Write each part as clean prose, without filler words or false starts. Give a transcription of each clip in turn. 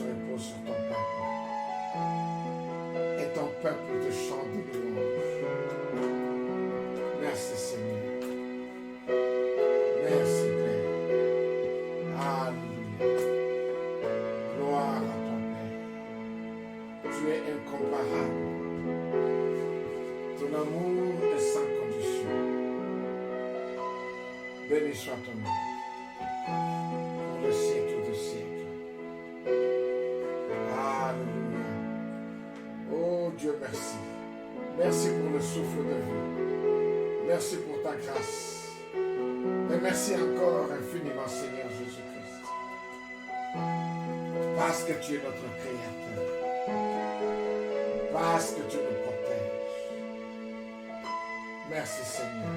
se repose sur ton peuple. Et ton peuple te chante de louange. Merci Seigneur. Merci Père. Alléluia. Gloire à ton Père. Tu es incomparable. Ton amour est sans condition. Béni soit ton nom. Pour le siècle des siècles. Alléluia. Oh Dieu, merci. Merci pour le souffle de vie. Merci pour ta grâce. Et merci encore infiniment, Seigneur Jésus-Christ. Parce que tu es notre Créateur. Parce que tu nous protèges. Merci, Seigneur.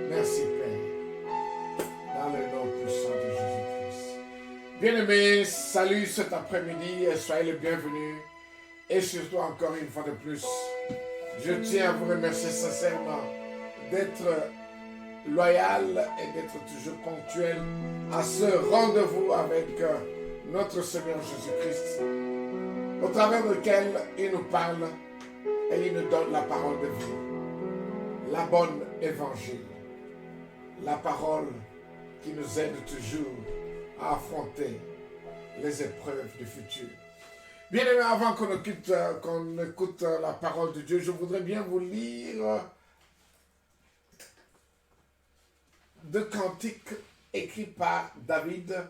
Merci, Père. Dans le nom puissant de Jésus-Christ. Bien-aimés, salut cet après-midi et soyez les bienvenus. Et surtout encore une fois de plus, je tiens à vous remercier sincèrement d'être loyal et d'être toujours ponctuel à ce rendez-vous avec notre Seigneur Jésus-Christ, au travers duquel il nous parle et il nous donne la parole de vie, la bonne évangile, la parole qui nous aide toujours à affronter les épreuves du futur. Bien aimé, avant qu'on écoute la parole de Dieu, je voudrais bien vous lire deux cantiques écrits par David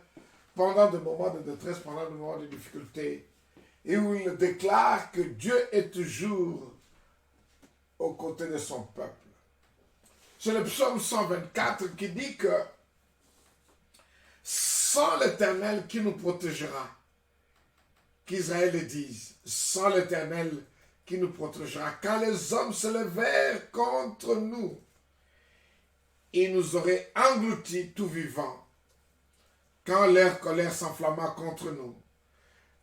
pendant des moments de détresse, pendant des moments de difficulté, et où il déclare que Dieu est toujours aux côtés de son peuple. C'est le psaume 124 qui dit que sans l'Éternel qui nous protégera, qu'Israël le dise, sans l'Éternel qui nous protégera, quand les hommes se levèrent contre nous, ils nous auraient engloutis tout vivants, quand leur colère s'enflamma contre nous.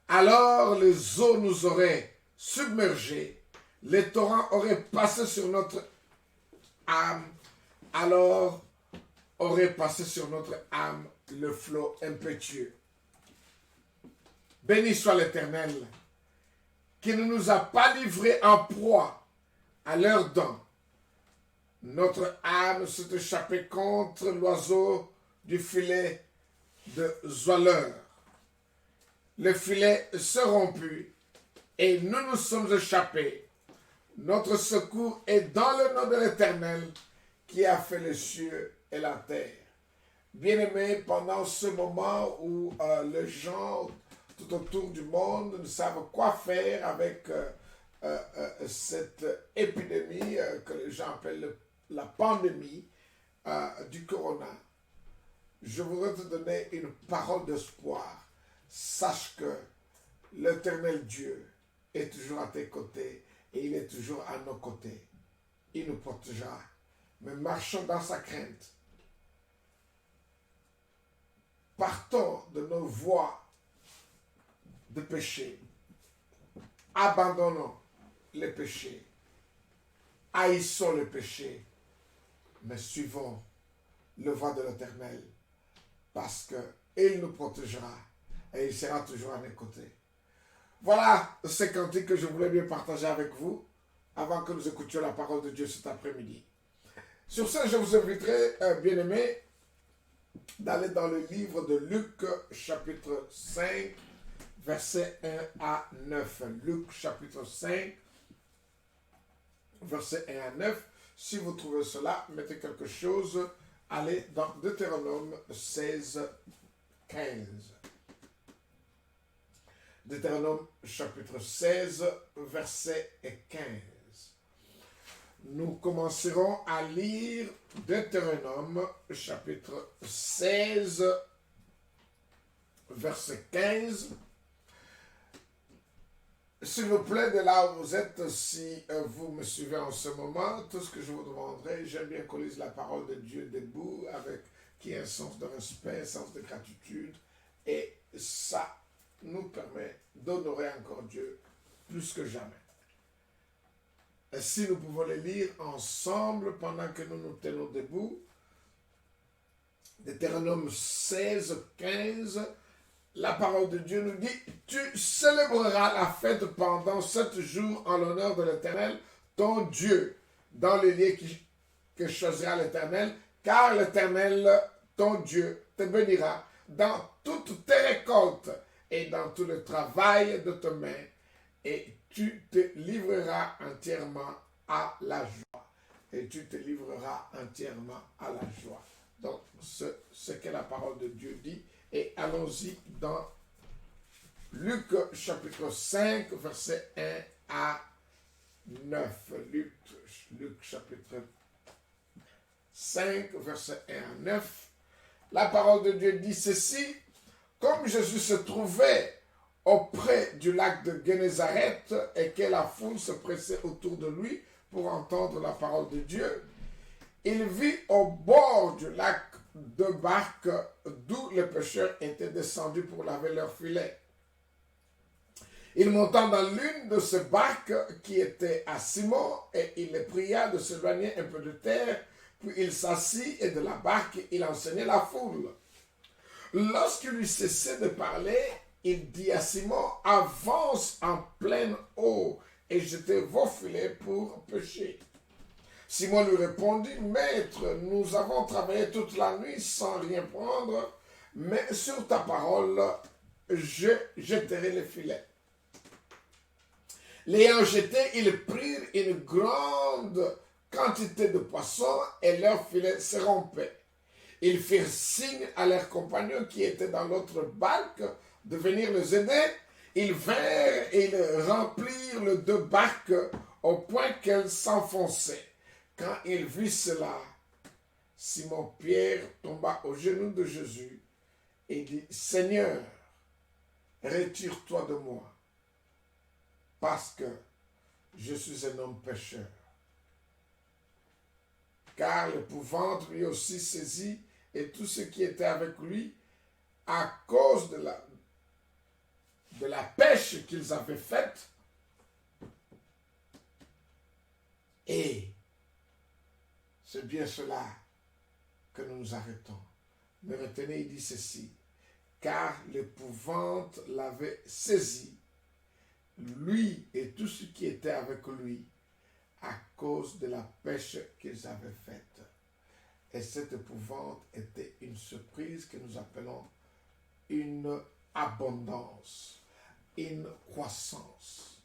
Alors les eaux nous auraient submergés, les torrents auraient passé sur notre âme, alors aurait passé sur notre âme le flot impétueux. Béni soit l'Éternel, qui ne nous a pas livrés en proie à leurs dents. Notre âme s'est échappée contre l'oiseau du filet de Zoileur. Le filet se romput et nous nous sommes échappés. Notre secours est dans le nom de l'Éternel qui a fait les cieux et la terre. Bien-aimés, pendant ce moment où les gens tout autour du monde ne savent quoi faire avec cette épidémie que les gens appellent la pandémie du corona, je voudrais te donner une parole d'espoir. Sache que l'Éternel Dieu est toujours à tes côtés et il est toujours à nos côtés. Il nous protégera. Mais marchons dans sa crainte. Partons de nos voies de péché. Abandonnons les péchés. Haïssons le péché. Mais suivons le voie de l'Éternel. Parce qu'il nous protégera. Et il sera toujours à mes côtés. Voilà ce cantique que je voulais bien partager avec vous avant que nous écoutions la parole de Dieu cet après-midi. Sur ce, je vous inviterai, bien-aimés, d'aller dans le livre de Luc, chapitre 5, versets 1 à 9. Luc, chapitre 5, versets 1 à 9. Si vous trouvez cela, mettez quelque chose. Allez dans Deutéronome 16, 15. Deutéronome chapitre 16, verset 15. Nous commencerons à lire Deutéronome chapitre 16, verset 15. S'il vous plaît, de là où vous êtes, si vous me suivez en ce moment, tout ce que je vous demanderai, j'aime bien qu'on lise la parole de Dieu debout, avec qui a un sens de respect, un sens de gratitude, et ça nous permet d'honorer encore Dieu plus que jamais. Et si nous pouvons les lire ensemble pendant que nous nous tenons debout, Deutéronome 16, 15 la parole de Dieu nous dit, tu célébreras la fête pendant 7 jours en l'honneur de l'Éternel, ton Dieu, dans le lieu que choisira l'Éternel, car l'Éternel, ton Dieu, te bénira dans toutes tes récoltes et dans tout le travail de tes mains, et tu te livreras entièrement à la joie. Et tu te livreras entièrement à la joie. Donc, ce que la parole de Dieu dit. Et allons-y dans Luc chapitre 5, verset 1 à 9. Luc chapitre 5, verset 1 à 9. La parole de Dieu dit ceci. Comme Jésus se trouvait auprès du lac de Génézareth et que la foule se pressait autour de lui pour entendre la parole de Dieu, il vit au bord du lac 2 barques d'où les pêcheurs étaient descendus pour laver leurs filets. Il monta dans l'une de ces barques qui était à Simon et il les pria de s'éloigner un peu de terre, puis il s'assit et de la barque il enseignait la foule. Lorsqu'il eut cessé de parler, il dit à Simon, avance en pleine eau et jetez vos filets pour pêcher. Simon lui répondit, Maître, nous avons travaillé toute la nuit sans rien prendre, mais sur ta parole, je jetterai les filets. L'ayant jeté, ils prirent une grande quantité de poissons et leurs filets se rompaient. Ils firent signe à leurs compagnons qui étaient dans l'autre barque de venir les aider. Ils vinrent et ils remplirent les 2 barques au point qu'elles s'enfonçaient. Quand il vit cela, Simon-Pierre tomba aux genoux de Jésus et dit, Seigneur, retire-toi de moi, parce que je suis un homme pécheur. Car l'épouvante lui aussi saisit et tout ce qui était avec lui à cause de la pêche qu'ils avaient faite. Et c'est bien cela que nous nous arrêtons. Mais retenez, il dit ceci, car l'épouvante l'avait saisi, lui et tout ce qui était avec lui, à cause de la pêche qu'ils avaient faite. Et cette épouvante était une surprise que nous appelons une abondance, une croissance.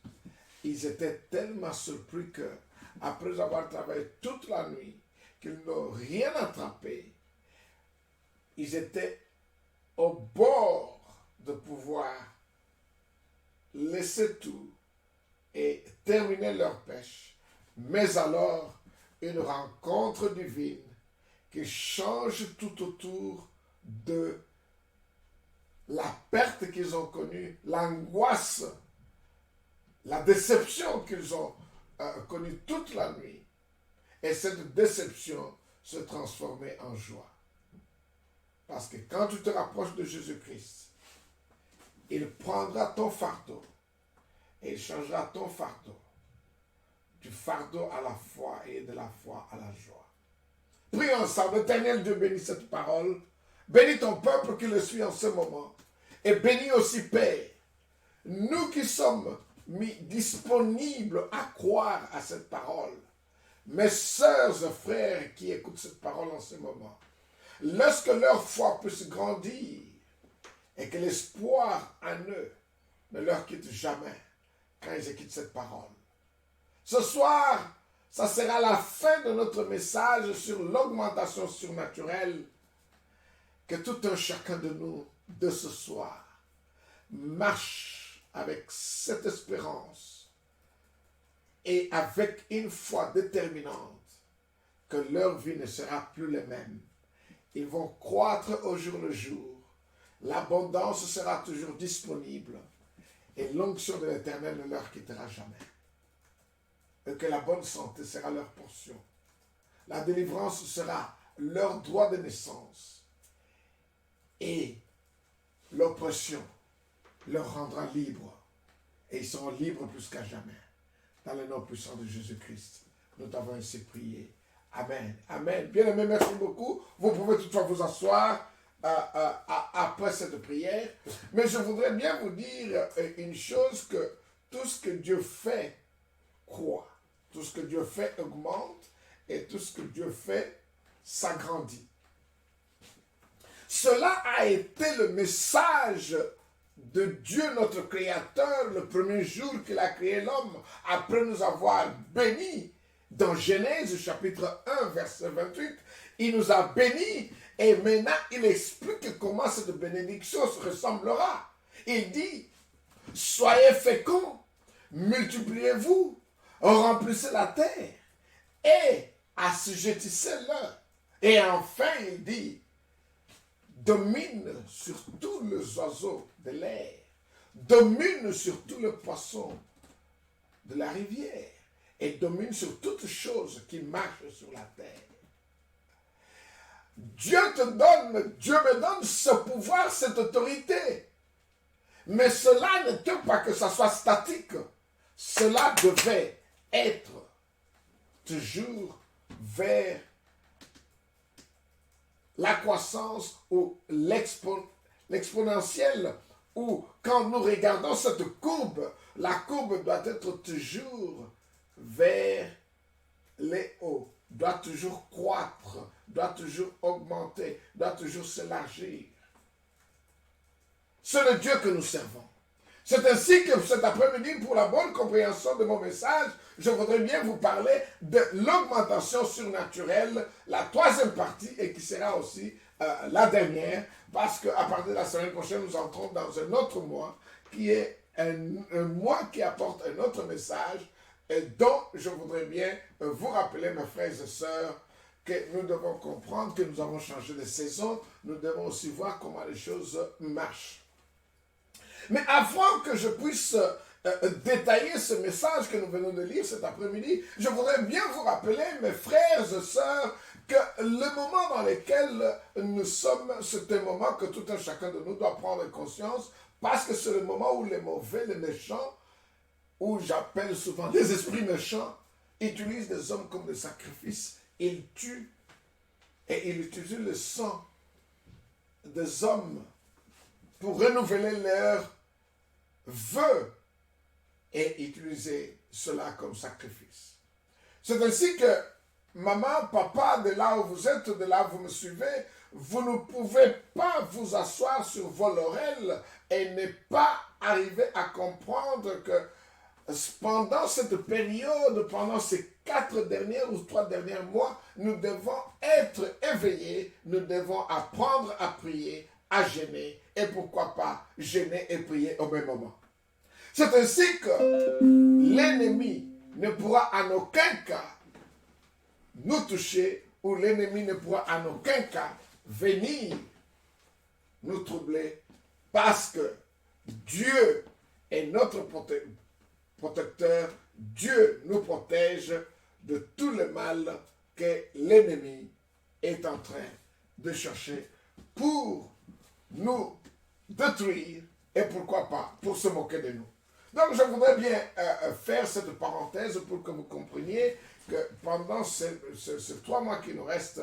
Ils étaient tellement surpris que, après avoir travaillé toute la nuit, qu'ils n'ont rien attrapé, ils étaient au bord de pouvoir laisser tout et terminer leur pêche. Mais alors, une rencontre divine qui change tout autour de la perte qu'ils ont connue, l'angoisse, la déception qu'ils ont connue toute la nuit. Et cette déception se transformait en joie. Parce que quand tu te rapproches de Jésus-Christ, il prendra ton fardeau et il changera ton fardeau du fardeau à la foi et de la foi à la joie. Prions ensemble. Éternel Dieu, bénis cette parole. Bénis ton peuple qui le suit en ce moment. Et bénis aussi, Père, nous qui sommes mis disponibles à croire à cette parole. Mes sœurs et frères qui écoutent cette parole en ce moment, lorsque leur foi puisse grandir et que l'espoir en eux ne leur quitte jamais quand ils écoutent cette parole. Ce soir, ça sera la fin de notre message sur l'augmentation surnaturelle. Que tout un chacun de nous, de ce soir, marche avec cette espérance et avec une foi déterminante que leur vie ne sera plus la même. Ils vont croître au jour le jour. L'abondance sera toujours disponible et l'onction de l'Éternel ne leur quittera jamais. Et que la bonne santé sera leur portion. La délivrance sera leur droit de naissance. Et l'oppression leur rendra libres. Et ils seront libres plus qu'à jamais. Dans le nom puissant de Jésus-Christ, nous t'avons ainsi prié. Amen. Amen. Bien-aimés, merci beaucoup. Vous pouvez toutefois vous asseoir. après cette prière. Mais je voudrais bien vous dire une chose, que tout ce que Dieu fait croît. Tout ce que Dieu fait augmente et tout ce que Dieu fait s'agrandit. Cela a été le message de Dieu notre Créateur le premier jour qu'il a créé l'homme, après nous avoir bénis. Dans Genèse chapitre 1 verset 28, il nous a bénis et maintenant il explique comment cette bénédiction se ressemblera. Il dit, soyez féconds, multipliez-vous, remplissez la terre et assujettissez-la. Et enfin il dit, domine sur tous les oiseaux de l'air, domine sur tous les poissons de la rivière et domine sur toutes choses qui marchent sur la terre. Dieu me donne ce pouvoir, cette autorité. Mais cela n'était pas que ça soit statique. Cela devait être toujours vers la croissance ou l'exponentielle, ou quand nous regardons cette courbe, la courbe doit être toujours vers les hauts, doit toujours croître, doit toujours augmenter, doit toujours s'élargir. C'est le Dieu que nous servons. C'est ainsi que cet après-midi, pour la bonne compréhension de mon message, je voudrais bien vous parler de l'augmentation surnaturelle, la troisième partie, et qui sera aussi la dernière, parce qu'à partir de la semaine prochaine, nous entrons dans un autre mois, qui est un mois qui apporte un autre message, et dont je voudrais bien vous rappeler, mes frères et sœurs, que nous devons comprendre que nous avons changé de saison, nous devons aussi voir comment les choses marchent. Mais avant que je puisse détailler ce message que nous venons de lire cet après-midi, je voudrais bien vous rappeler, mes frères et sœurs, que le moment dans lequel nous sommes, c'est un moment que tout un chacun de nous doit prendre conscience, parce que c'est le moment où les mauvais, les méchants, où j'appelle souvent les esprits méchants, utilisent des hommes comme des sacrifices. Ils tuent et ils utilisent le sang des hommes pour renouveler leurs vœux et utiliser cela comme sacrifice. C'est ainsi que maman, papa, de là où vous êtes, de là où vous me suivez, vous ne pouvez pas vous asseoir sur vos laurels et ne pas arriver à comprendre que pendant cette période, pendant ces 4 derniers ou 3 derniers mois, nous devons être éveillés, nous devons apprendre à prier, à jeûner, et pourquoi pas jeûner et prier au même moment. C'est ainsi que l'ennemi ne pourra en aucun cas nous toucher, ou l'ennemi ne pourra en aucun cas venir nous troubler, parce que Dieu est notre protecteur, Dieu nous protège de tout le mal que l'ennemi est en train de chercher pour nous détruire et pourquoi pas pour se moquer de nous. Donc je voudrais bien faire cette parenthèse pour que vous compreniez que pendant ces 3 mois qui nous restent,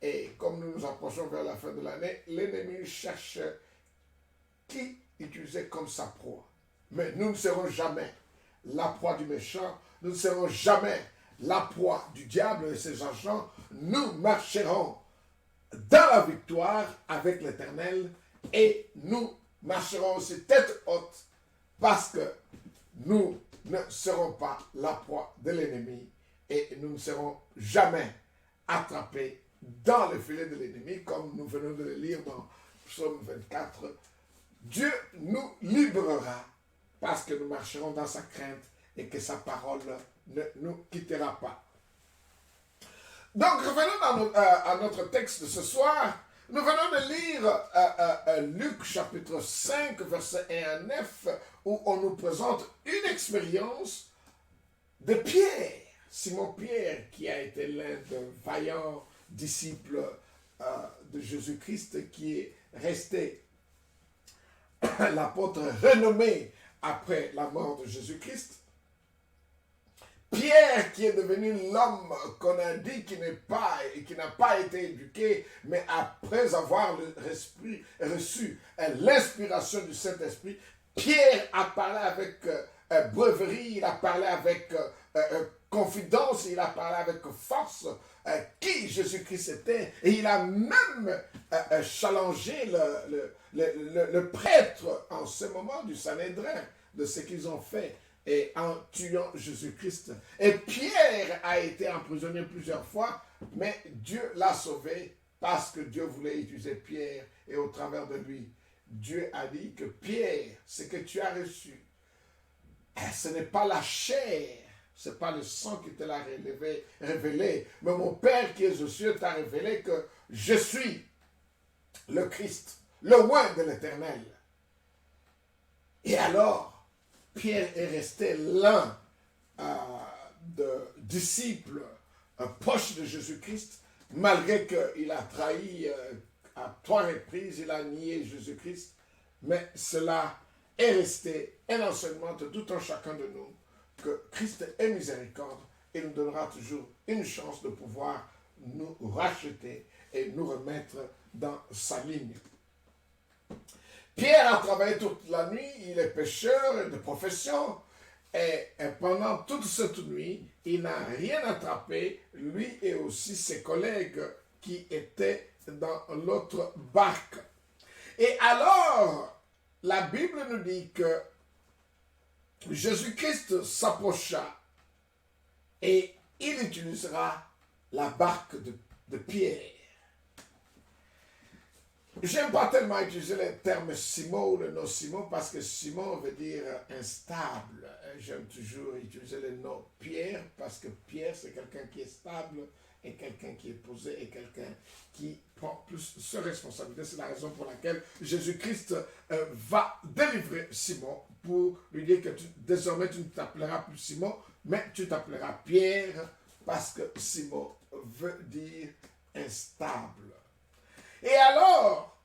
et comme nous nous approchons vers la fin de l'année, l'ennemi cherche qui utiliser comme sa proie. Mais nous ne serons jamais la proie du méchant, nous ne serons jamais la proie du diable et ses agents. Nous marcherons dans la victoire avec l'Éternel et nous marcherons aussi tête haute, parce que nous ne serons pas la proie de l'ennemi et nous ne serons jamais attrapés dans le filet de l'ennemi, comme nous venons de le lire dans Psaume 24. Dieu nous libérera parce que nous marcherons dans sa crainte et que sa parole ne nous quittera pas. Donc, revenons à notre texte de ce soir. Nous venons de lire Luc chapitre 5, versets 1 à 9, où on nous présente une expérience de Pierre, Simon Pierre, qui a été l'un des vaillants disciples de Jésus-Christ, qui est resté l'apôtre renommé après la mort de Jésus-Christ. Pierre qui est devenu l'homme qu'on a dit qui n'a pas été éduqué, mais après avoir reçu l'inspiration du Saint-Esprit, Pierre a parlé avec breverie, il a parlé avec confidence, il a parlé avec force qui Jésus-Christ était, et il a même challengé le prêtre en ce moment du Sanhédrin de ce qu'ils ont fait et en tuant Jésus-Christ. Et Pierre a été emprisonné plusieurs fois, mais Dieu l'a sauvé parce que Dieu voulait utiliser Pierre, et au travers de lui, Dieu a dit que Pierre, ce que tu as reçu, ce n'est pas la chair, ce n'est pas le sang qui te l'a révélé, mais mon Père qui est aux cieux t'a révélé que je suis le Christ, le roi de l'Éternel. Et alors, Pierre est resté l'un de disciples proches de Jésus-Christ, malgré qu'il a trahi à 3 reprises, il a nié Jésus-Christ, mais cela est resté un enseignement de tout un chacun de nous, que Christ est miséricorde et nous donnera toujours une chance de pouvoir nous racheter et nous remettre dans sa ligne. Pierre a travaillé toute la nuit, il est pêcheur de profession, et pendant toute cette nuit, il n'a rien attrapé, lui et aussi ses collègues qui étaient dans l'autre barque. Et alors, la Bible nous dit que Jésus-Christ s'approcha et il utilisera la barque de Pierre. J'aime pas tellement utiliser le terme Simon ou le nom Simon parce que Simon veut dire instable. J'aime toujours utiliser le nom Pierre parce que Pierre c'est quelqu'un qui est stable et quelqu'un qui est posé et quelqu'un qui prend plus ses responsabilités. C'est la raison pour laquelle Jésus-Christ va délivrer Simon pour lui dire que désormais tu ne t'appelleras plus Simon, mais tu t'appelleras Pierre parce que Simon veut dire instable. Et alors,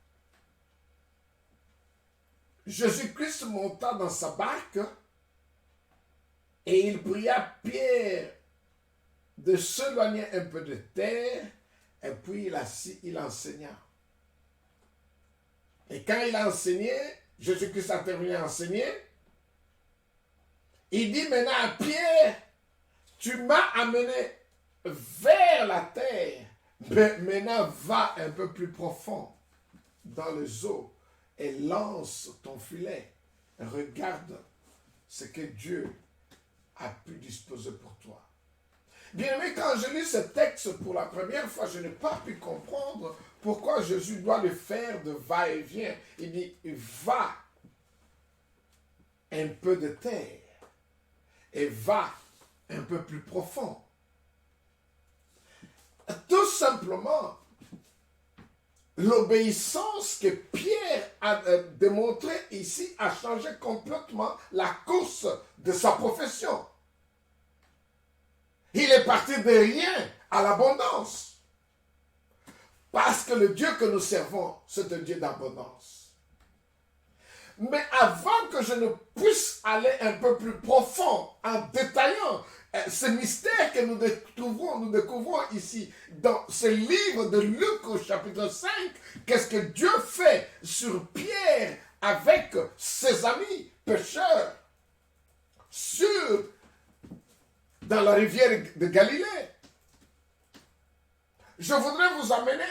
Jésus-Christ monta dans sa barque et il pria Pierre de s'éloigner un peu de terre, et puis il enseigna. Et quand il a enseigné, Jésus-Christ a terminé d'enseigner, il dit maintenant à Pierre, tu m'as amené vers la terre, mais maintenant va un peu plus profond dans les eaux et lance ton filet. Regarde ce que Dieu a pu disposer pour toi. Bien aimé, quand je lis ce texte pour la première fois, je n'ai pas pu comprendre pourquoi Jésus doit le faire de va-et-vient. Il dit, va un peu de terre et va un peu plus profond. Tout simplement, l'obéissance que Pierre a démontrée ici a changé complètement la course de sa profession. Il est parti de rien à l'abondance. Parce que le Dieu que nous servons, c'est un Dieu d'abondance. Mais avant que je ne puisse aller un peu plus profond en détaillant ce mystère que nous découvrons ici dans ce livre de Luc au chapitre 5, qu'est-ce que Dieu fait sur Pierre avec ses amis pécheurs dans la rivière de Galilée. Je voudrais vous amener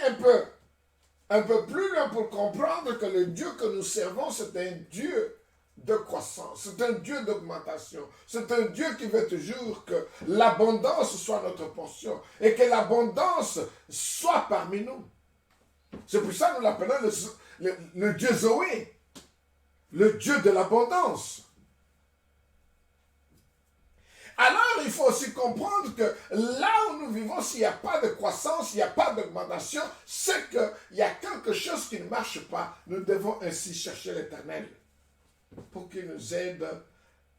un peu plus loin pour comprendre que le Dieu que nous servons, c'est un Dieu de croissance, c'est un Dieu d'augmentation, c'est un Dieu qui veut toujours que l'abondance soit notre portion et que l'abondance soit parmi nous. C'est pour ça que nous l'appelons le Dieu Zoé, le Dieu de l'abondance. Alors, il faut aussi comprendre que là où nous vivons, s'il n'y a pas de croissance, il n'y a pas d'augmentation, c'est qu'il y a quelque chose qui ne marche pas. Nous devons ainsi chercher l'Éternel pour qu'il nous aide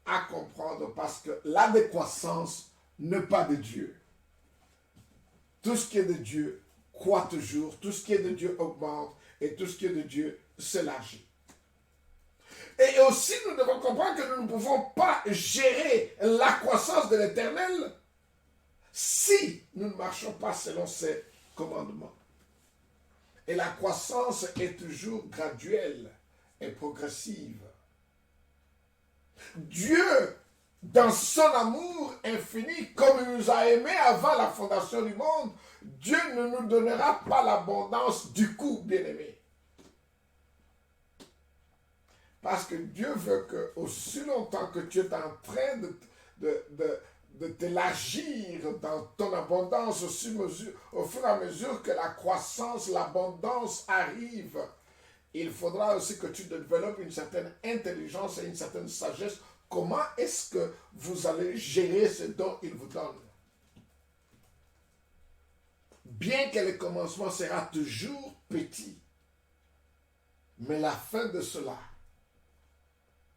à comprendre, parce que la décroissance n'est pas de Dieu. Tout ce qui est de Dieu croît toujours, tout ce qui est de Dieu augmente, et tout ce qui est de Dieu s'élargit. Et aussi, nous devons comprendre que nous ne pouvons pas gérer la croissance de l'Éternel si nous ne marchons pas selon ses commandements. Et la croissance est toujours graduelle et progressive. Dieu, dans son amour infini, comme il nous a aimés avant la fondation du monde, Dieu ne nous donnera pas l'abondance du coup, bien-aimé. Parce que Dieu veut que, aussi longtemps que tu es en train de t'élargir dans ton abondance, au fur et à mesure que la croissance, l'abondance arrive, il faudra aussi que tu développes une certaine intelligence et une certaine sagesse. Comment est-ce que vous allez gérer ce dont il vous donne? Bien que le commencement sera toujours petit, mais la fin de cela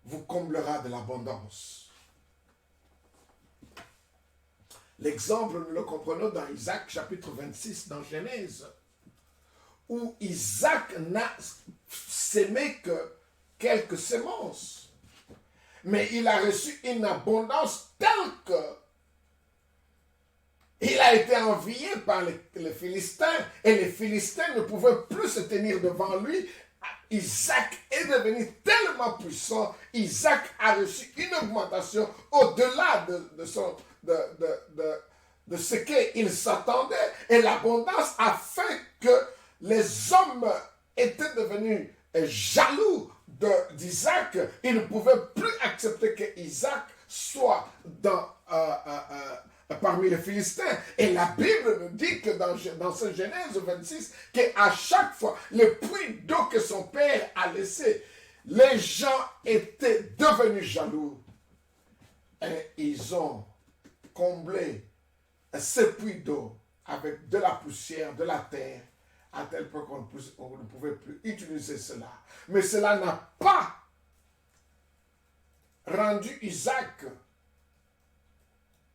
vous comblera de l'abondance. L'exemple, nous le comprenons dans Isaac, chapitre 26, dans Genèse, où Isaac n'a sémé que quelques semences, mais il a reçu une abondance telle que il a été envié par les Philistins, et les Philistins ne pouvaient plus se tenir devant lui. Isaac est devenu tellement puissant, Isaac a reçu une augmentation au-delà de ce qu'il s'attendait, et l'abondance a fait que les hommes étaient devenus jaloux d'Isaac. Ils ne pouvaient plus accepter que Isaac soit parmi les Philistins. Et la Bible nous dit que dans ce Genèse 26, qu'à chaque fois, le puits d'eau que son père a laissé, les gens étaient devenus jaloux. Et ils ont comblé ce puits d'eau avec de la poussière, de la terre, à tel point qu'on ne pouvait plus utiliser cela. Mais cela n'a pas rendu Isaac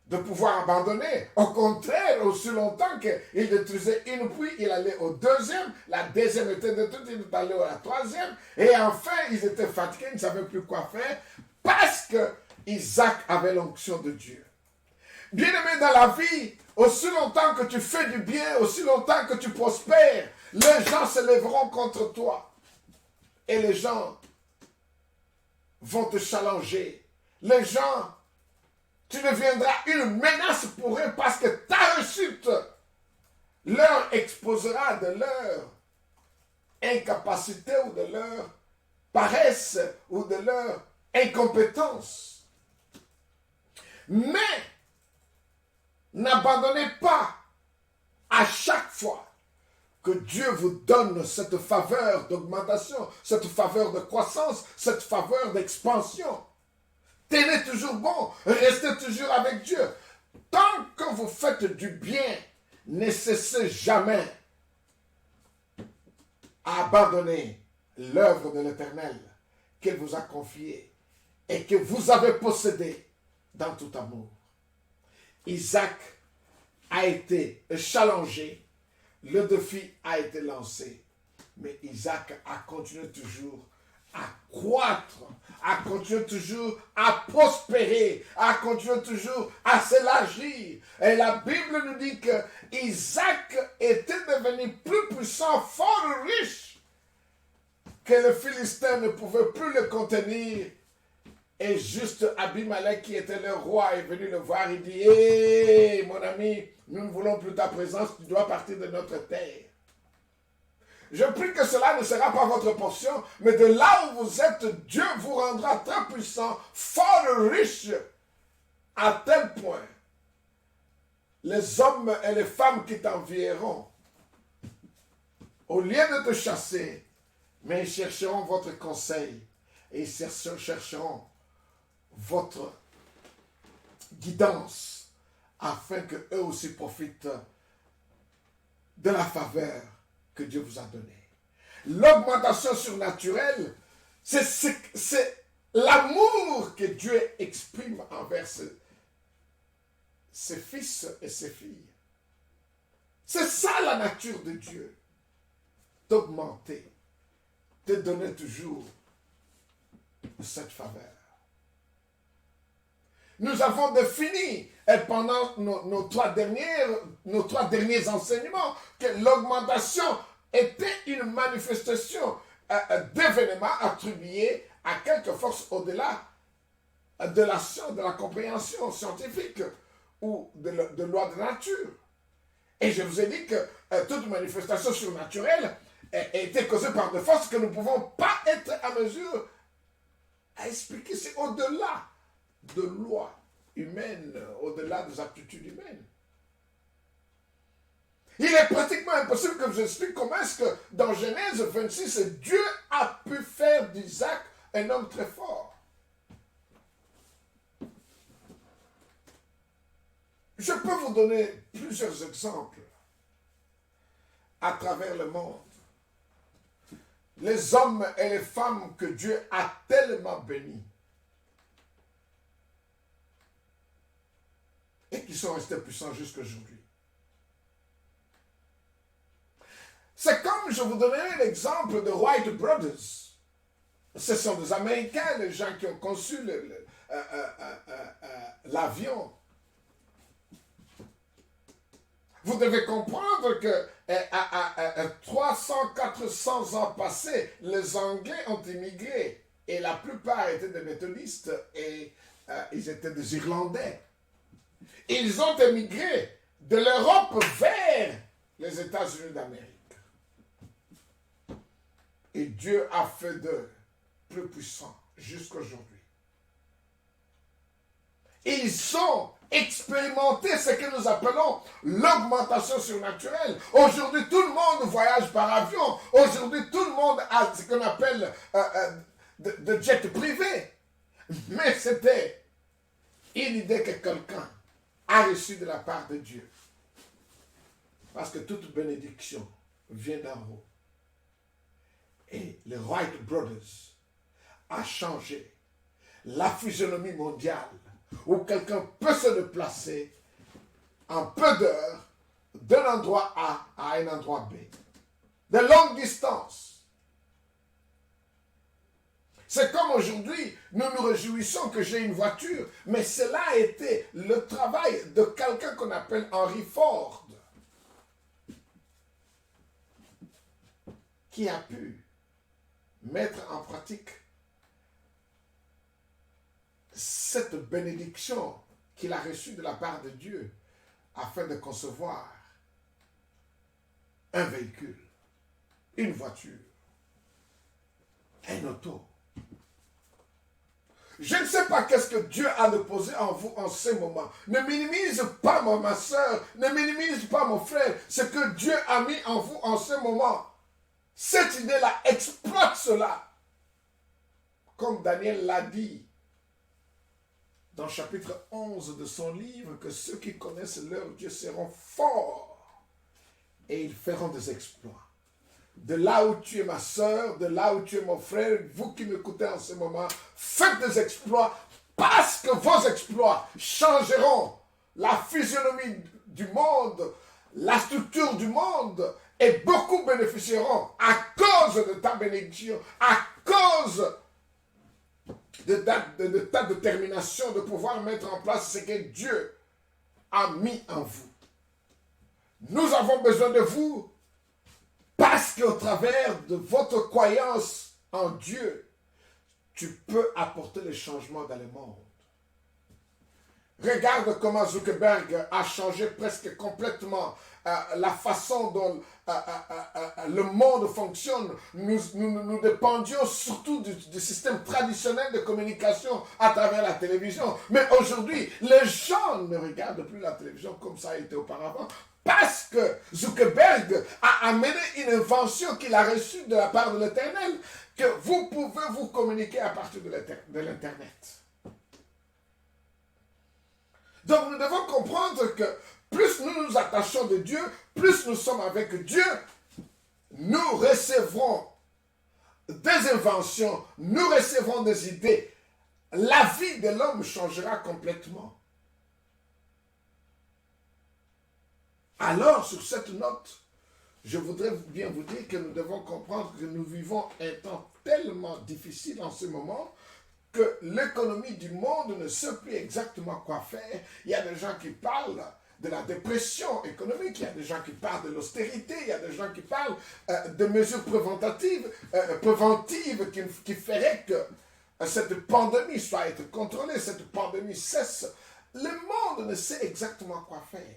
de pouvoir abandonner. Au contraire, aussi longtemps qu'il détruisait une puits, il allait au deuxième, la deuxième était détruite, il allait à la troisième, et enfin, ils étaient fatigués, ils ne savaient plus quoi faire, parce que Isaac avait l'onction de Dieu. Bien-aimé, dans la vie, aussi longtemps que tu fais du bien, aussi longtemps que tu prospères, les gens se lèveront contre toi. Et les gens vont te challenger. Les gens, tu deviendras une menace pour eux parce que ta réussite leur exposera de leur incapacité ou de leur paresse ou de leur incompétence. Mais n'abandonnez pas à chaque fois que Dieu vous donne cette faveur d'augmentation, cette faveur de croissance, cette faveur d'expansion. Tenez toujours bon, restez toujours avec Dieu. Tant que vous faites du bien, ne cessez jamais à abandonner l'œuvre de l'Éternel qu'il vous a confiée et que vous avez possédée dans tout amour. Isaac a été challengé, le défi a été lancé, mais Isaac a continué toujours à croître, à continuer toujours à prospérer, à continuer toujours à s'élargir. Et la Bible nous dit que Isaac était devenu plus puissant, fort riche, que le Philistin ne pouvait plus le contenir. Et juste Abimelech, qui était le roi, est venu le voir et dit: hé, mon ami, nous ne voulons plus ta présence, tu dois partir de notre terre. Je prie que cela ne sera pas votre portion, mais de là où vous êtes, Dieu vous rendra très puissant, fort riche, à tel point les hommes et les femmes qui t'envieront, au lieu de te chasser, mais ils chercheront votre conseil et ils chercheront votre guidance afin qu'eux aussi profitent de la faveur que Dieu vous a donnée. L'augmentation surnaturelle, c'est l'amour que Dieu exprime envers ses fils et ses filles. C'est ça la nature de Dieu. D'augmenter, de donner toujours cette faveur. Nous avons défini pendant nos trois derniers enseignements que l'augmentation était une manifestation d'événements attribués à quelque force au-delà de la science, de la compréhension scientifique ou de loi de nature. Et je vous ai dit que toute manifestation surnaturelle était causée par des forces que nous ne pouvons pas être à mesure à expliquer. C'est au-delà de lois humaines, au-delà des aptitudes humaines. Il est pratiquement impossible que je vous explique comment est-ce que dans Genèse 26, Dieu a pu faire d'Isaac un homme très fort. Je peux vous donner plusieurs exemples à travers le monde. Les hommes et les femmes que Dieu a tellement bénis et qui sont restés puissants jusqu'à aujourd'hui. C'est comme je vous donnerai l'exemple de Wright Brothers. Ce sont des Américains, les gens qui ont conçu l'avion. Vous devez comprendre que à 300-400 ans passés, les Anglais ont immigré et la plupart étaient des méthodistes et ils étaient des Irlandais. Ils ont émigré de l'Europe vers les États-Unis d'Amérique. Et Dieu a fait d'eux plus puissants jusqu'à aujourd'hui. Ils ont expérimenté ce que nous appelons l'augmentation surnaturelle. Aujourd'hui, tout le monde voyage par avion. Aujourd'hui, tout le monde a ce qu'on appelle de jet privé. Mais c'était une idée que quelqu'un a reçue de la part de Dieu. Parce que toute bénédiction vient d'en haut. Et les Wright Brothers a changé la physionomie mondiale où quelqu'un peut se déplacer en peu d'heures d'un endroit A à un endroit B. De longues distances. C'est comme aujourd'hui, nous nous réjouissons que j'ai une voiture, mais cela a été le travail de quelqu'un qu'on appelle Henry Ford, qui a pu mettre en pratique cette bénédiction qu'il a reçue de la part de Dieu afin de concevoir un véhicule, une voiture, un auto. Je ne sais pas qu'est-ce que Dieu a déposé en vous en ce moment. Ne minimise pas ma soeur, ne minimise pas mon frère, ce que Dieu a mis en vous en ce moment. Cette idée-là, exploite cela. Comme Daniel l'a dit dans le chapitre 11 de son livre, que ceux qui connaissent leur Dieu seront forts et ils feront des exploits. De là où tu es ma soeur, de là où tu es mon frère, vous qui m'écoutez en ce moment, faites des exploits parce que vos exploits changeront la physionomie du monde, la structure du monde, et beaucoup bénéficieront à cause de ta bénédiction, à cause de ta détermination de pouvoir mettre en place ce que Dieu a mis en vous. Nous avons besoin de vous parce qu'au travers de votre croyance en Dieu, tu peux apporter les changements dans le monde. Regarde comment Zuckerberg a changé presque complètement la façon dont le monde fonctionne. Nous dépendions surtout du système traditionnel de communication à travers la télévision. Mais aujourd'hui, les gens ne regardent plus la télévision comme ça a été auparavant. Parce que Zuckerberg a amené une invention qu'il a reçue de la part de l'Éternel, que vous pouvez vous communiquer à partir de l'Internet. Donc nous devons comprendre que plus nous nous attachons de Dieu, plus nous sommes avec Dieu, nous recevrons des inventions, nous recevrons des idées. La vie de l'homme changera complètement. Alors, sur cette note, je voudrais bien vous dire que nous devons comprendre que nous vivons un temps tellement difficile en ce moment que l'économie du monde ne sait plus exactement quoi faire. Il y a des gens qui parlent de la dépression économique, il y a des gens qui parlent de l'austérité, il y a des gens qui parlent de mesures préventives qui feraient que cette pandémie soit être contrôlée, cette pandémie cesse. Le monde ne sait exactement quoi faire.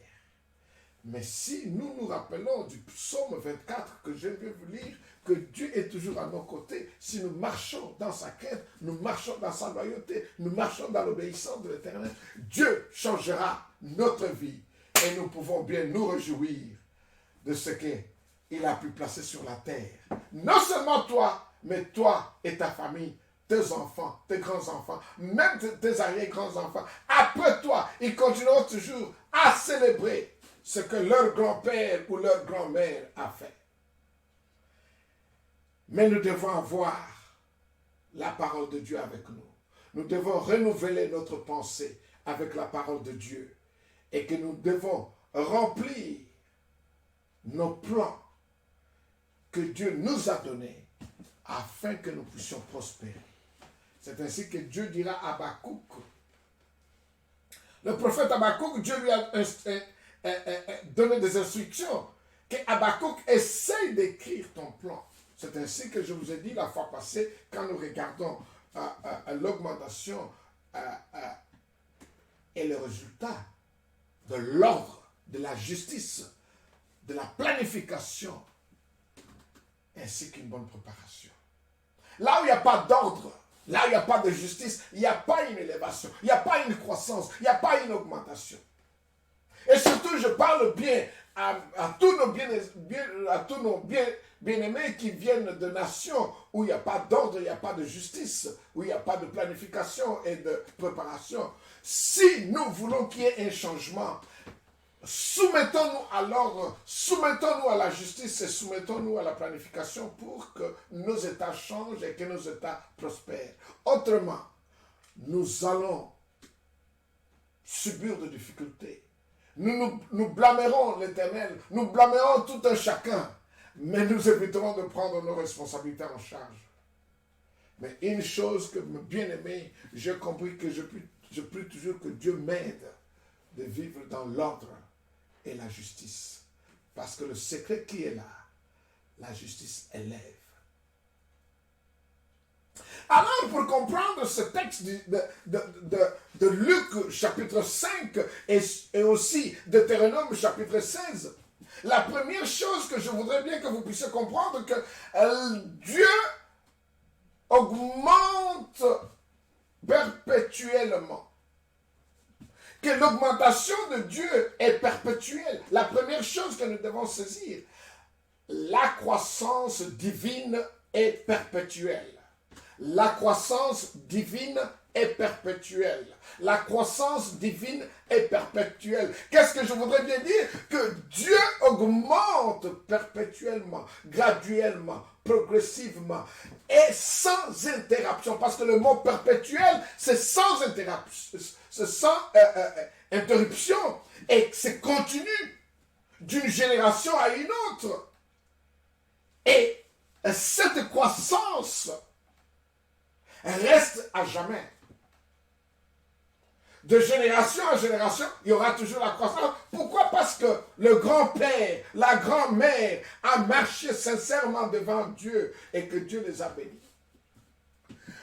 Mais si nous nous rappelons du psaume 24 que je vais vous lire, que Dieu est toujours à nos côtés, si nous marchons dans sa quête, nous marchons dans sa loyauté, nous marchons dans l'obéissance de l'Éternel, Dieu changera notre vie et nous pouvons bien nous réjouir de ce qu'il a pu placer sur la terre. Non seulement toi, mais toi et ta famille, tes enfants, tes grands-enfants, même tes arrière-grands-enfants. Après toi, ils continueront toujours à célébrer ce que leur grand-père ou leur grand-mère a fait. Mais nous devons avoir la parole de Dieu avec nous. Nous devons renouveler notre pensée avec la parole de Dieu. Et que nous devons remplir nos plans que Dieu nous a donnés afin que nous puissions prospérer. C'est ainsi que Dieu dira à Habakkuk. Le prophète Habakkuk, Dieu lui a donné des instructions que Habakkuk essaye d'écrire ton plan. C'est ainsi que je vous ai dit la fois passée, quand nous regardons l'augmentation et le résultat de l'ordre, de la justice, de la planification, ainsi qu'une bonne préparation. Là où il n'y a pas d'ordre, là où il n'y a pas de justice, il n'y a pas une élévation, il n'y a pas une croissance, il n'y a pas une augmentation. Et surtout, je parle bien à tous nos bien-aimés qui viennent de nations où il n'y a pas d'ordre, il n'y a pas de justice, où il n'y a pas de planification et de préparation. Si nous voulons qu'il y ait un changement, soumettons-nous à l'ordre, soumettons-nous à la justice et soumettons-nous à la planification pour que nos États changent et que nos États prospèrent. Autrement, nous allons subir de difficultés. Nous blâmerons l'Éternel, nous blâmerons tout un chacun, mais nous éviterons de prendre nos responsabilités en charge. Mais une chose que, bien aimé, j'ai compris que je prie toujours que Dieu m'aide de vivre dans l'ordre et la justice. Parce que le secret qui est là, la justice élève. Alors, pour comprendre ce texte de Luc chapitre 5 et aussi de Deutéronome chapitre 16, la première chose que je voudrais bien que vous puissiez comprendre, que Dieu augmente perpétuellement. Que l'augmentation de Dieu est perpétuelle. La première chose que nous devons saisir, la croissance divine est perpétuelle. La croissance divine est perpétuelle. La croissance divine est perpétuelle. Qu'est-ce que je voudrais bien dire? Que Dieu augmente perpétuellement, graduellement, progressivement et sans interruption. Parce que le mot perpétuel, c'est sans interruption. C'est sans interruption. Et c'est continu d'une génération à une autre. Et cette croissance reste à jamais. De génération en génération, il y aura toujours la croissance. Pourquoi? Parce que le grand-père, la grand-mère a marché sincèrement devant Dieu et que Dieu les a bénis.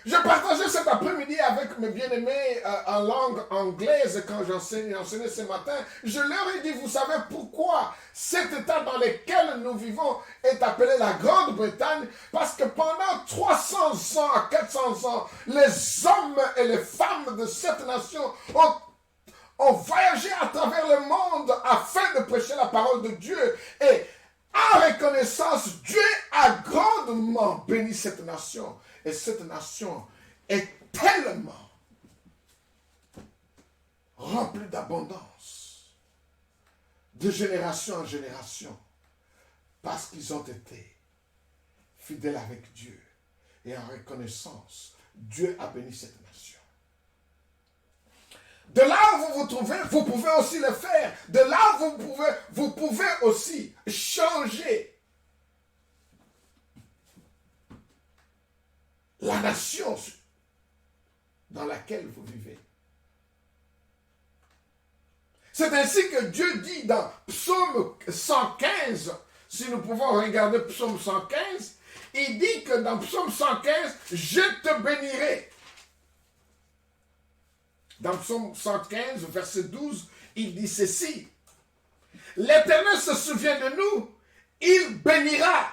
Je partageais cet après-midi avec mes bien-aimés en langue anglaise quand j'enseignais ce matin. Je leur ai dit, vous savez pourquoi cet état dans lequel nous vivons est appelé la Grande-Bretagne? Parce que pendant 300 ans à 400 ans, les hommes et les femmes de cette nation ont voyagé à travers le monde afin de prêcher la parole de Dieu. Et en reconnaissance, Dieu a grandement béni cette nation. Et cette nation est tellement remplie d'abondance, de génération en génération, parce qu'ils ont été fidèles avec Dieu. Et en reconnaissance, Dieu a béni cette nation. De là où vous vous trouvez, vous pouvez aussi le faire. De là où vous pouvez aussi changer la nation dans laquelle vous vivez. C'est ainsi que Dieu dit dans Psaume 115, si nous pouvons regarder Psaume 115, il dit que dans Psaume 115, je te bénirai. Dans Psaume 115, verset 12, il dit ceci. L'Éternel se souvient de nous, il bénira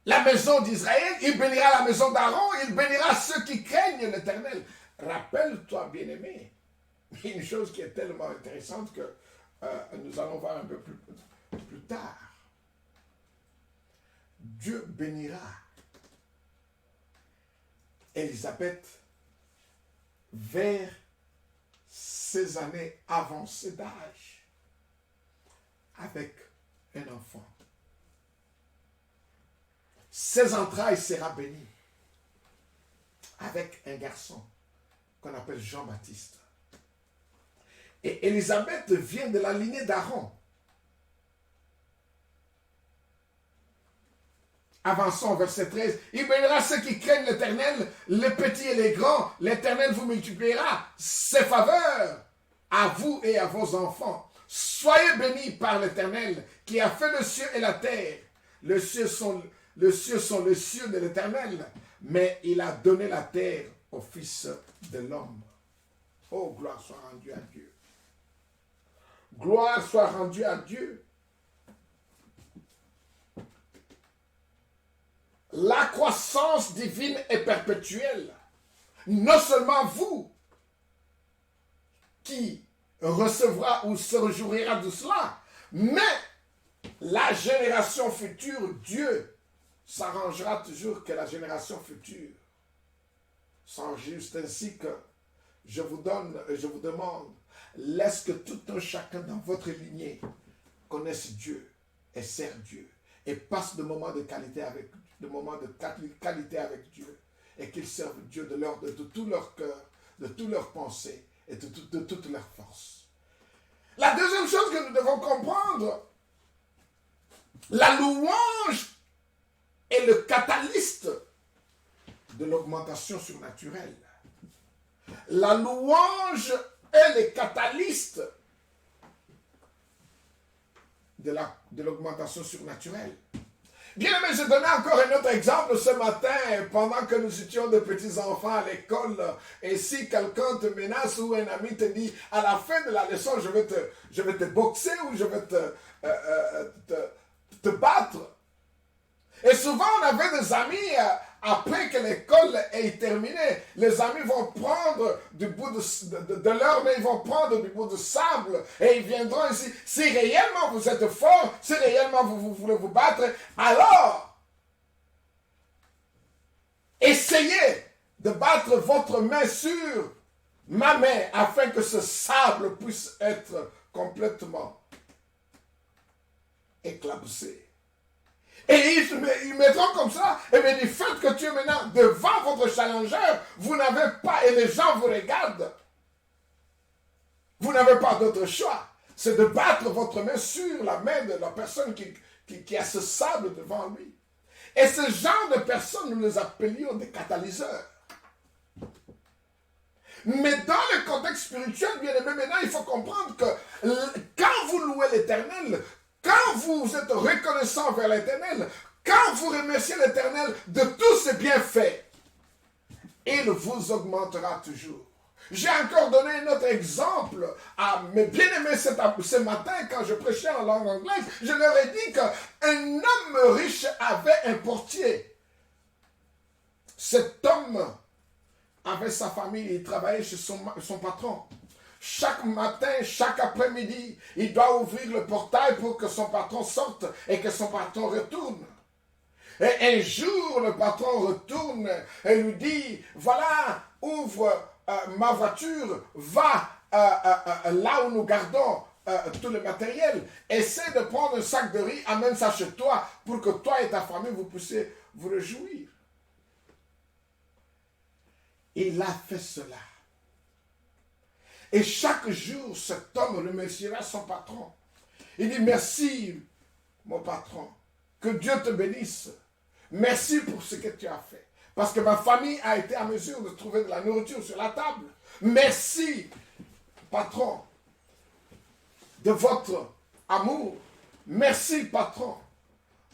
la maison d'Israël, il bénira la maison d'Aaron, il bénira ceux qui craignent l'Éternel. Rappelle-toi, bien-aimé, une chose qui est tellement intéressante que nous allons voir un peu plus tard. Dieu bénira Élisabeth vers ses années avancées d'âge avec un enfant. Ses entrailles sera bénies avec un garçon qu'on appelle Jean-Baptiste. Et Élisabeth vient de la lignée d'Aaron. Avançons, verset 13. Il bénira ceux qui craignent l'Éternel, les petits et les grands. L'Éternel vous multipliera ses faveurs à vous et à vos enfants. Soyez bénis par l'Éternel qui a fait le ciel et la terre. Les cieux sont les cieux de l'Éternel, mais il a donné la terre au Fils de l'homme. Oh, gloire soit rendue à Dieu. Gloire soit rendue à Dieu. La croissance divine est perpétuelle. Non seulement vous qui recevra ou se réjouira de cela, mais la génération future, Dieu s'arrangera toujours que la génération future s'enregistre ainsi que je vous demande, laisse que tout un chacun dans votre lignée connaisse Dieu et sert Dieu et passe de moments de qualité avec Dieu et qu'ils servent Dieu de tout leur cœur, de toute leur pensée et de toute leur force. La deuxième chose que nous devons comprendre, la louange est le catalyste de l'augmentation surnaturelle. La louange est le catalyste de l'augmentation surnaturelle. Bien aimé, je donnais encore un autre exemple ce matin, pendant que nous étions de petits enfants à l'école, et si quelqu'un te menace ou un ami te dit, à la fin de la leçon, je vais te boxer ou je vais te battre. Et souvent, on avait des amis, après que l'école est terminée, les amis vont prendre du bout de leur main, ils vont prendre du bout de sable et ils viendront ici. Si réellement vous êtes fort, si réellement vous voulez vous battre, alors essayez de battre votre main sur ma main afin que ce sable puisse être complètement éclaboussé. Et ils mettront comme ça, et bien du fait que tu es maintenant devant votre challenger, vous n'avez pas, et les gens vous regardent, vous n'avez pas d'autre choix. C'est de battre votre main sur la main de la personne qui a ce sable devant lui. Et ce genre de personnes, nous les appelions des catalyseurs. Mais dans le contexte spirituel, bien aimé, maintenant, il faut comprendre que quand vous louez l'Éternel, quand vous êtes reconnaissant vers l'Éternel, quand vous remerciez l'Éternel de tous ses bienfaits, il vous augmentera toujours. J'ai encore donné un autre exemple à mes bien-aimés ce matin quand je prêchais en langue anglaise. Je leur ai dit qu'un homme riche avait un portier. Cet homme avait sa famille, il travaillait chez son patron. Chaque matin, chaque après-midi, il doit ouvrir le portail pour que son patron sorte et que son patron retourne. Et un jour, le patron retourne et lui dit, voilà, ouvre ma voiture, va là où nous gardons tout le matériel. Essaie de prendre un sac de riz, amène ça chez toi pour que toi et ta famille, vous puissiez vous réjouir. Il a fait cela. Et chaque jour, cet homme remerciera son patron. Il dit, merci, mon patron. Que Dieu te bénisse. Merci pour ce que tu as fait. Parce que ma famille a été à mesure de trouver de la nourriture sur la table. Merci, patron, de votre amour. Merci, patron,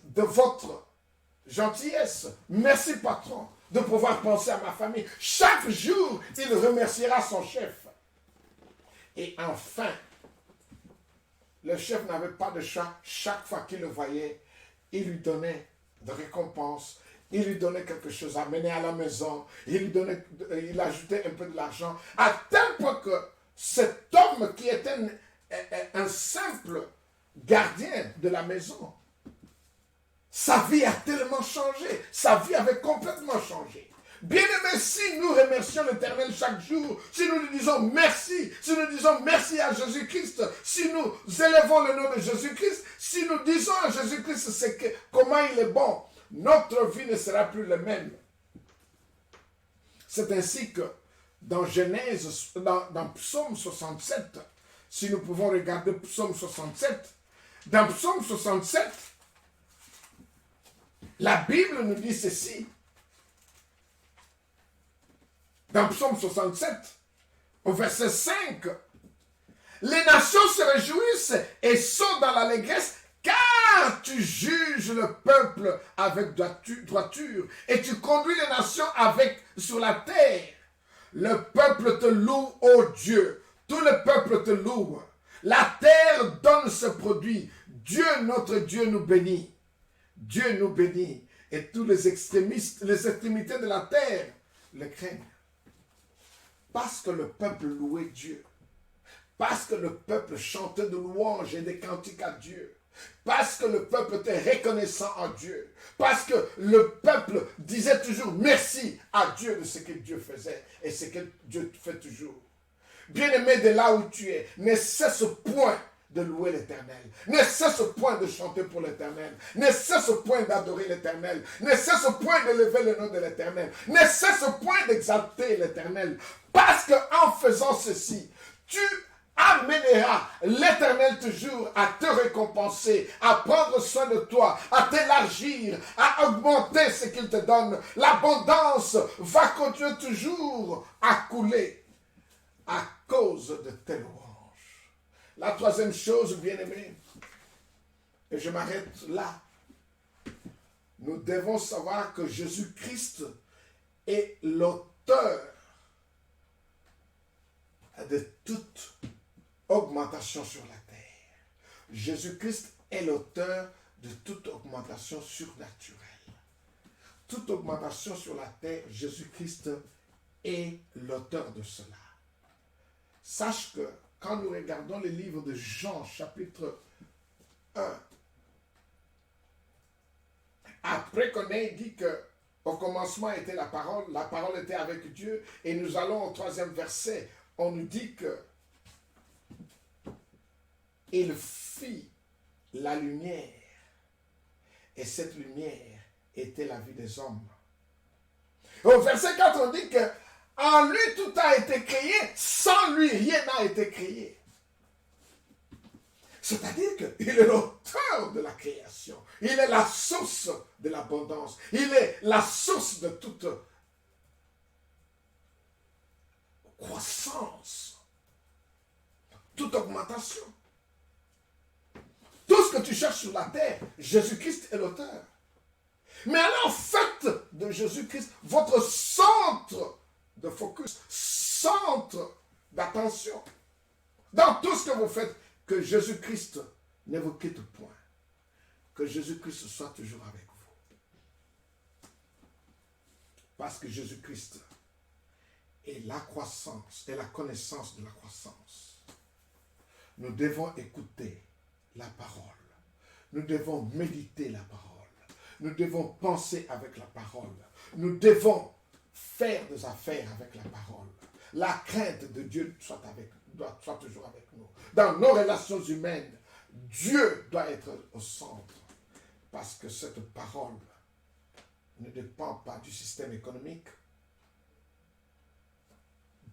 de votre gentillesse. Merci, patron, de pouvoir penser à ma famille. Chaque jour, il remerciera son chef. Et enfin, le chef n'avait pas de choix. Chaque fois qu'il le voyait, il lui donnait de récompense. Il lui donnait quelque chose à mener à la maison. Il ajoutait un peu de l'argent. À tel point que cet homme qui était un simple gardien de la maison, sa vie a tellement changé. Sa vie avait complètement changé. Bien-aimés, si nous remercions l'Éternel chaque jour, si nous lui disons merci, si nous disons merci à Jésus-Christ, si nous élevons le nom de Jésus-Christ, si nous disons à Jésus-Christ comment il est bon, notre vie ne sera plus la même. C'est ainsi que dans Genèse, dans Psaume 67, si nous pouvons regarder Psaume 67, dans Psaume 67, la Bible nous dit ceci. Dans Psaume 67, au verset 5, les nations se réjouissent et sautent dans l'allégresse, car tu juges le peuple avec droiture et tu conduis les nations sur la terre. Le peuple te loue, ô Dieu. Tout le peuple te loue. La terre donne ce produit. Dieu, notre Dieu, nous bénit. Dieu nous bénit. Et tous les extrémités de la terre le craignent. Parce que le peuple louait Dieu. Parce que le peuple chantait de louanges et des cantiques à Dieu. Parce que le peuple était reconnaissant à Dieu. Parce que le peuple disait toujours merci à Dieu de ce que Dieu faisait et ce que Dieu fait toujours. Bien-aimé, de là où tu es, ne cesse point de louer l'Éternel. Ne cesse point de chanter pour l'Éternel. Ne cesse point d'adorer l'Éternel. Ne cesse point de lever le nom de l'Éternel. Ne cesse point d'exalter l'Éternel. Parce qu'en faisant ceci, tu amèneras l'Éternel toujours à te récompenser, à prendre soin de toi, à t'élargir, à augmenter ce qu'il te donne. L'abondance va continuer toujours à couler à cause de tes louanges. La troisième chose, bien-aimés, et je m'arrête là, nous devons savoir que Jésus-Christ est l'auteur de toute augmentation sur la terre. Jésus-Christ est l'auteur de toute augmentation surnaturelle. Toute augmentation sur la terre, Jésus-Christ est l'auteur de cela. Sache que quand nous regardons le livre de Jean, chapitre 1, après qu'on ait dit que au commencement était la parole était avec Dieu, et nous allons au 3e verset, on nous dit que il fit la lumière, et cette lumière était la vie des hommes. Au verset 4, on dit que en lui tout a été créé, sans lui rien n'a été créé. C'est-à-dire qu'il est l'auteur de la création. Il est la source de l'abondance. Il est la source de toute croissance, toute augmentation. Tout ce que tu cherches sur la terre, Jésus-Christ est l'auteur. Mais alors faites de Jésus-Christ votre centre de focus, centre d'attention. Dans tout ce que vous faites, que Jésus-Christ ne vous quitte point. Que Jésus-Christ soit toujours avec vous. Parce que Jésus-Christ est la croissance et la connaissance de la croissance. Nous devons écouter la parole. Nous devons méditer la parole. Nous devons penser avec la parole. Nous devons faire des affaires avec la parole. La crainte de Dieu soit toujours avec nous. Dans nos relations humaines, Dieu doit être au centre. Parce que cette parole ne dépend pas du système économique,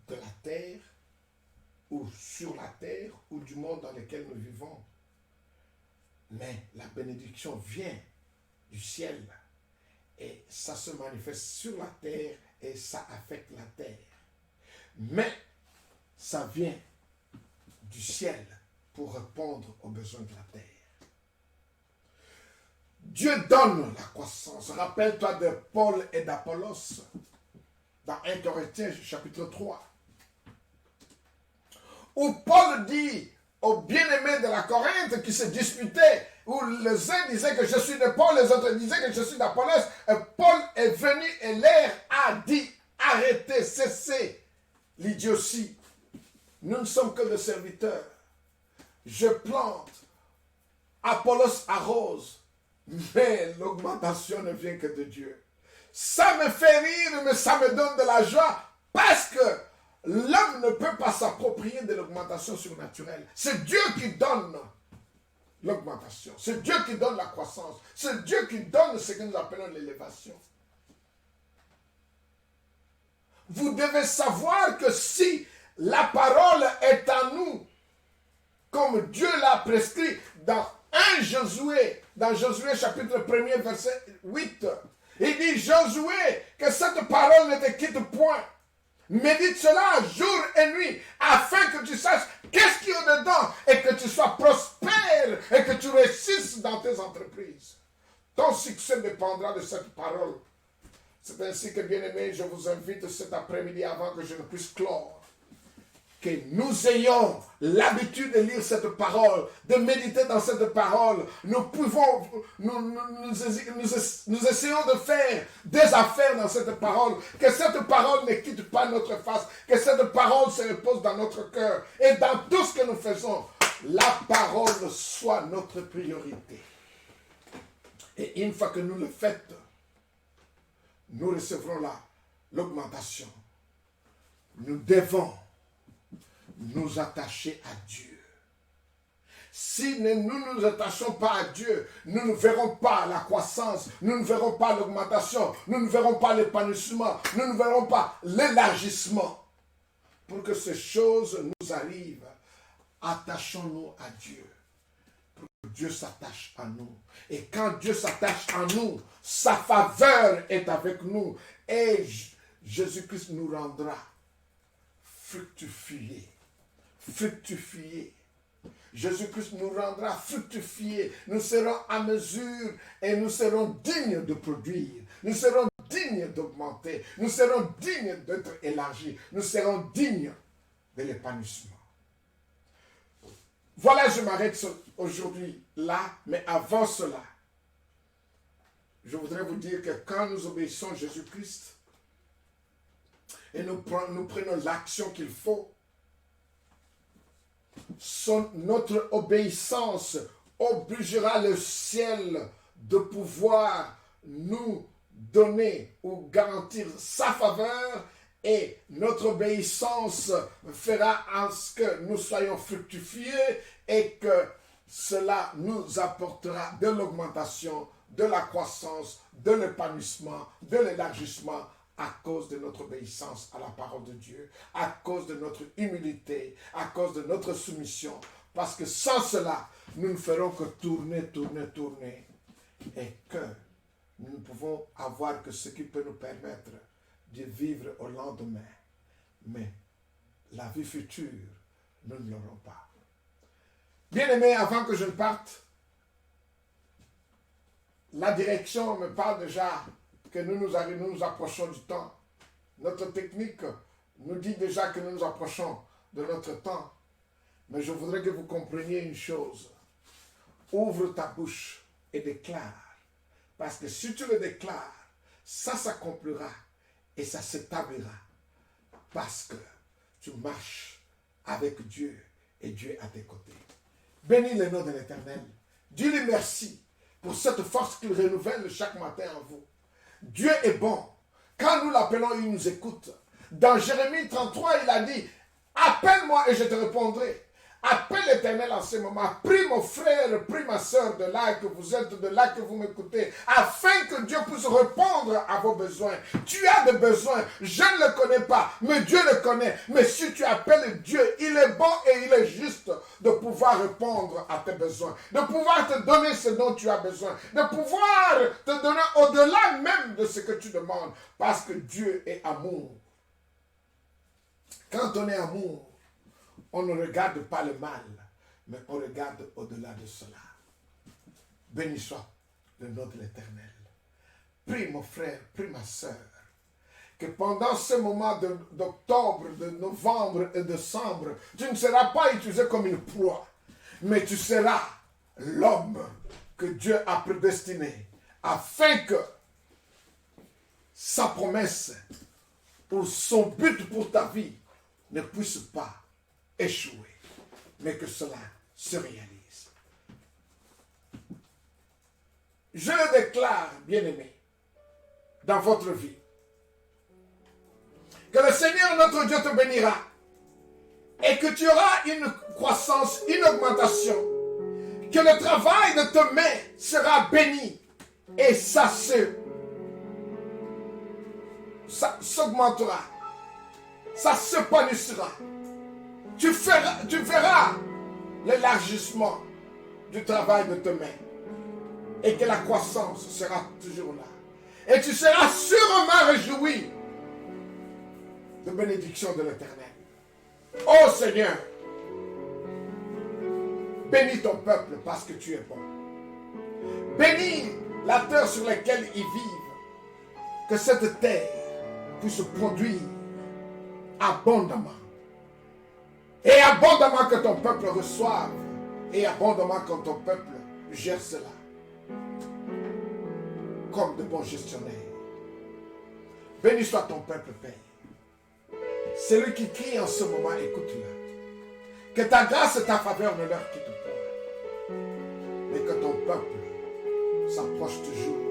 de la terre, ou sur la terre, ou du monde dans lequel nous vivons. Mais la bénédiction vient du ciel. Et ça se manifeste sur la terre et ça affecte la terre. Mais ça vient du ciel pour répondre aux besoins de la terre. Dieu donne la croissance. Rappelle-toi de Paul et d'Apollos dans 1 Corinthiens chapitre 3. Où Paul dit aux bien-aimés de la Corinthe qui se disputaient, où les uns disaient que je suis de Paul, les autres disaient que je suis d'Apollos, et Paul est venu et leur a dit, arrêtez, cessez l'idiotie. Nous ne sommes que des serviteurs. Je plante, Apollos arrose, mais l'augmentation ne vient que de Dieu. Ça me fait rire, mais ça me donne de la joie, parce que l'homme ne peut pas s'approprier de l'augmentation surnaturelle. C'est Dieu qui donne l'augmentation. C'est Dieu qui donne la croissance. C'est Dieu qui donne ce que nous appelons l'élévation. Vous devez savoir que si la parole est en nous, comme Dieu l'a prescrit dans 1 Josué, dans Josué chapitre 1er verset 8, il dit Josué, que cette parole ne te quitte point. Médite cela jour et nuit, afin que tu saches qu'est-ce qu'il y a dedans et que tu sois prospère et que tu réussisses dans tes entreprises. Ton succès dépendra de cette parole. C'est ainsi que, bien-aimés, je vous invite cet après-midi, avant que je ne puisse clore, que nous ayons l'habitude de lire cette parole, de méditer dans cette parole. Nous essayons de faire des affaires dans cette parole, que cette parole ne quitte pas notre face, que cette parole se repose dans notre cœur. Et dans tout ce que nous faisons, la parole soit notre priorité. Et une fois que nous le faisons, nous recevrons l'augmentation. Nous devons nous attacher à Dieu. Si nous ne nous attachons pas à Dieu, nous ne verrons pas la croissance, nous ne verrons pas l'augmentation, nous ne verrons pas l'épanouissement, nous ne verrons pas l'élargissement. Pour que ces choses nous arrivent, attachons-nous à Dieu. Pour que Dieu s'attache à nous. Et quand Dieu s'attache à nous, sa faveur est avec nous. Et Jésus-Christ nous rendra fructifier. Fructifier. Jésus-Christ nous rendra fructifier. Nous serons à mesure et nous serons dignes de produire. Nous serons dignes d'augmenter. Nous serons dignes d'être élargis. Nous serons dignes de l'épanouissement. Voilà, je m'arrête aujourd'hui là, mais avant cela, je voudrais vous dire que quand nous obéissons à Jésus-Christ et nous prenons l'action qu'il faut, notre obéissance obligera le ciel de pouvoir nous donner ou garantir sa faveur, et notre obéissance fera en ce que nous soyons fructifiés et que cela nous apportera de l'augmentation, de la croissance, de l'épanouissement, de l'élargissement, à cause de notre obéissance à la parole de Dieu, à cause de notre humilité, à cause de notre soumission. Parce que sans cela, nous ne ferons que tourner, et que nous ne pouvons avoir que ce qui peut nous permettre de vivre au lendemain. Mais la vie future, nous ne l'aurons pas. Bien-aimés, avant que je ne parte, la direction me parle déjà que nous nous approchons du temps. Notre technique nous dit déjà que nous nous approchons de notre temps. Mais je voudrais que vous compreniez une chose. Ouvre ta bouche et déclare. Parce que si tu le déclares, ça s'accomplira et ça s'établira. Parce que tu marches avec Dieu et Dieu est à tes côtés. Bénis le nom de l'Éternel. Dis-lui merci pour cette force qu'il renouvelle chaque matin en vous. Dieu est bon. Quand nous l'appelons, il nous écoute. Dans Jérémie 33, il a dit, appelle-moi et je te répondrai. Appelle l'Éternel en ce moment. Prie mon frère, prie ma soeur de là que vous êtes, de là que vous m'écoutez, afin que Dieu puisse répondre à vos besoins. Tu as des besoins, je ne le connais pas, mais Dieu le connaît. Mais si tu appelles Dieu, il est bon et il est juste de pouvoir pouvoir répondre à tes besoins, de pouvoir te donner ce dont tu as besoin, de pouvoir te donner au-delà même de ce que tu demandes, parce que Dieu est amour. Quand on est amour, on ne regarde pas le mal, mais on regarde au-delà de cela. Béni soit le nom de l'Éternel. Prie mon frère, prie ma soeur, que pendant ce moment d'octobre, de novembre et de décembre, tu ne seras pas utilisé comme une proie, mais tu seras l'homme que Dieu a prédestiné afin que sa promesse ou son but pour ta vie ne puisse pas échouer, mais que cela se réalise. Je le déclare, bien-aimé, dans votre vie, que le Seigneur notre Dieu te bénira et que tu auras une croissance, une augmentation, que le travail de tes mains sera béni et ça s'augmentera, ça se panissera. Tu verras l'élargissement du travail de tes mains et que la croissance sera toujours là. Et tu seras sûrement réjoui de bénédiction de l'Éternel. Oh Seigneur, bénis ton peuple parce que tu es bon. Bénis la terre sur laquelle ils vivent, que cette terre puisse produire abondamment. Et abondamment que ton peuple reçoive, et abondamment que ton peuple gère cela comme de bons gestionnaires. Béni soit ton peuple, Père. Celui qui crie en ce moment, écoute-le. Que ta grâce et ta faveur ne leur quittent pas. Mais que ton peuple s'approche toujours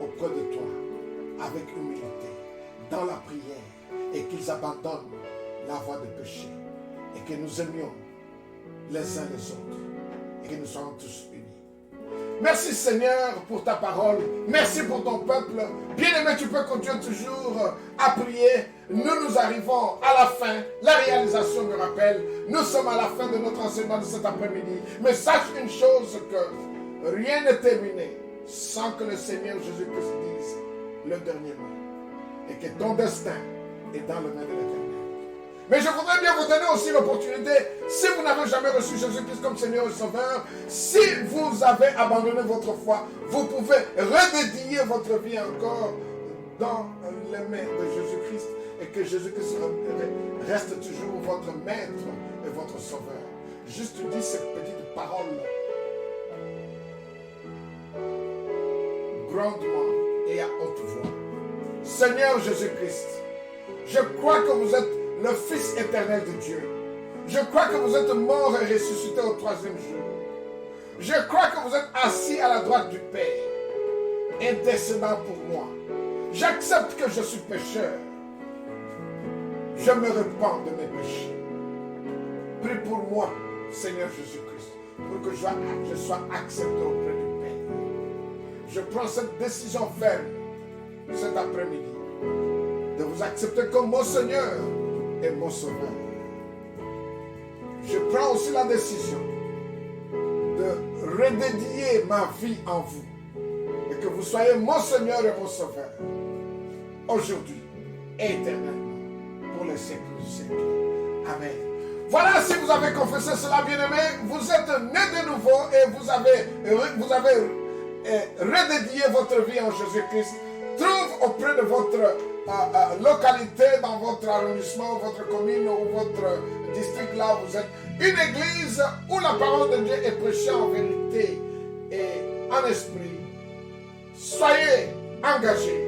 auprès de toi avec humilité, dans la prière, et qu'ils abandonnent la voie de péché. Et que nous aimions les uns les autres. Et que nous soyons tous unis. Merci Seigneur pour ta parole. Merci pour ton peuple. Bien-aimé, tu peux continuer toujours à prier. Nous arrivons à la fin. La réalisation me rappelle. Nous sommes à la fin de notre enseignement de cet après-midi. Mais sache une chose, que rien n'est terminé sans que le Seigneur Jésus-Christ dise le dernier mot. Et que ton destin est dans le main de l'Éternel. Mais je voudrais bien vous donner aussi l'opportunité, si vous n'avez jamais reçu Jésus-Christ comme Seigneur et Sauveur, si vous avez abandonné votre foi, vous pouvez redédier votre vie encore dans les mains de Jésus-Christ et que Jésus-Christ reste toujours votre maître et votre Sauveur. Juste dis cette petite parole grandement et à haute voix. Seigneur Jésus-Christ, je crois que vous êtes le Fils éternel de Dieu. Je crois que vous êtes mort et ressuscité au 3e jour. Je crois que vous êtes assis à la droite du Père, intercédant pour moi. J'accepte que je suis pécheur. Je me repens de mes péchés. Prie pour moi, Seigneur Jésus-Christ, pour que je sois accepté auprès du Père. Je prends cette décision ferme cet après-midi de vous accepter comme mon Seigneur et mon Sauveur. Je prends aussi la décision de redédier ma vie en vous et que vous soyez mon Seigneur et mon Sauveur aujourd'hui et éternellement pour les siècles du siècle. Amen. Voilà, si vous avez confessé cela, bien-aimé, vous êtes né de nouveau et vous avez redédié votre vie en Jésus-Christ. Trouve auprès de votre localité, dans votre arrondissement, votre commune ou votre district là où vous êtes, une église où la parole de Dieu est prêchée en vérité et en esprit. Soyez engagés.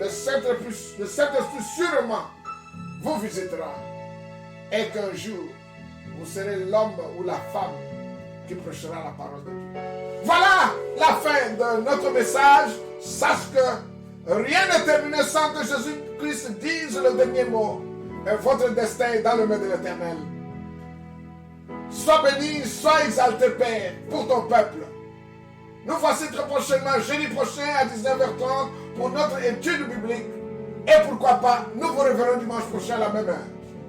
Le Saint-Esprit sûrement vous visitera et qu'un jour vous serez l'homme ou la femme qui prêchera la parole de Dieu. Voilà la fin de notre message. Sache que rien n'est terminé sans que Jésus-Christ dise le dernier mot. Et votre destin est dans le main de l'Éternel. Sois béni, sois exalté, Père, pour ton peuple. Nous voici très prochainement, jeudi prochain à 19h30 pour notre étude biblique. Et pourquoi pas, nous vous reverrons dimanche prochain à la même heure.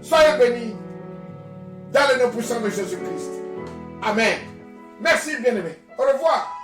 Soyez bénis dans le nom puissant de Jésus-Christ. Amen. Merci, bien-aimé. Au revoir.